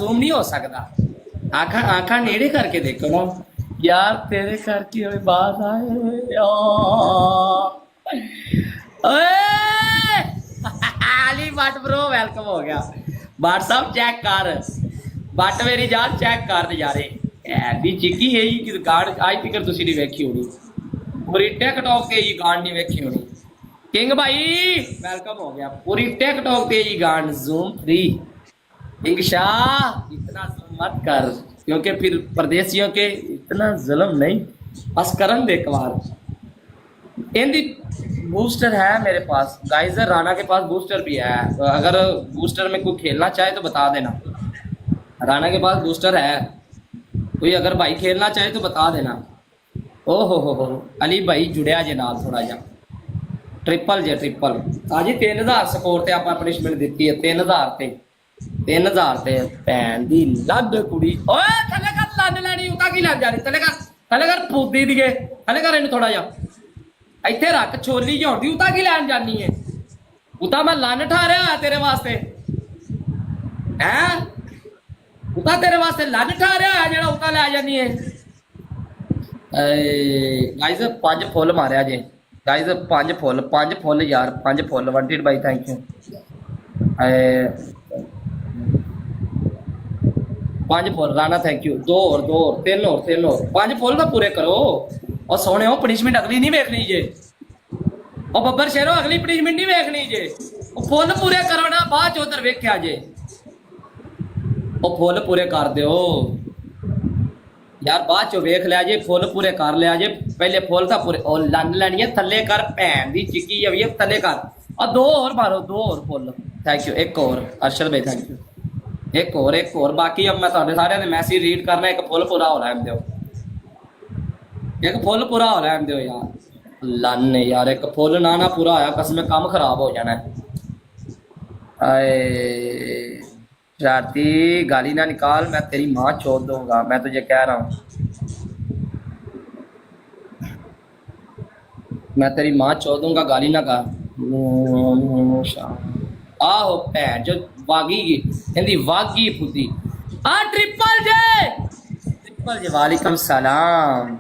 Zoom ਨਹੀਂ ਹੋ ਸਕਦਾ। ਆਖਾਂ ਨੇੜੇ ਕਰਕੇ ਦੇਖੋ ਨਾ यार, तेरे घर की हुई बात आए अली बट ब्रो वेलकम हो गया। बट साहब चेक कर, बट मेरी जान चेक कर नजारे ऐडी चिक्की है कि गाड़ आज तक तुसी नहीं वेखी होनी, पूरी टिकटॉक ते ये गाड़ नहीं वेखी होनी। किंग भाई वेलकम हो गया, पूरी टिकटॉक ते ये गाड़ जूम फ्री। किंग शाह इतना जूम मत कर क्योंकि फिर परदेसियों के इतना जुल्म नहीं, बस करन दे कवार। इंदी बूस्टर है मेरे पास गाइस, राणा के पास बूस्टर भी है, अगर बूस्टर में कोई खेलना चाहे तो बता देना। राणा के पास बूस्टर है, कोई अगर भाई खेलना चाहे तो बता देना। ओ हो अली भाई जुड़िया जे नाल थोड़ा जा ट्रिपल जे ट्रिपल जी 3000 स्कोर ते आप पनिशमेंट दी है 3000 ते 3000 ते भैन दी लद कुड़ी। ओए थले कर लद लैनी उता की लग जा रही, थले कर फूदी दिए, थले कर इन्हें थोड़ा जा इत्थे रख छोली जाती उता की लैन जानी है, उता मैं लन ठा रहा तेरे वास्ते हैं, उता तेरे वास्ते लन ठा रहा है जेड़ा उता लै जानी है। गाइस 5 फुल मारिया जे गाइस, 5 फुल यार, 5 full wanted by thank you. 5 full Rana thank you, 2 और 3 और 5 फुल तो पूरे करो। और सोने हो पनिशमेंट अगली नहीं वेखनी जे, और बब्बर शेरो अगली पनिशमेंट नहीं वेखनी जे, फुल पूरे करो ना, बाद च उधर वेख्या जे, फुल पूरे कर दो यार, बाद चो वेख लिया जे, फुल पूरे कर लिया जे, पहले फुल था पूरे और लन लैनी है, थले कर भैन दी चिक्की है थले कर, और 2 और मारो, 2 और फुल थैंक यू। एक और अरशद भाई थैंक यू, एक और बाकी अब मैं सारे सारे मैसेज रीड करना, एक फुल पूरा हो रहा है, एक फुल पूरा हो रहा है यार, लन यार एक फुल ना पूरा होया कसम काम खराब हो जाना है। राती गाली ना निकाल, मैं तेरी माँ छोड़ दूंगा, मैं तुझे कह रहा हूँ, मैं तेरी माँ छोड़ दूंगा, गाली ना कर। आहो भैन जो वागी हिंदी वागी फुदी। ट्रिपल जे वालेकुम सलाम।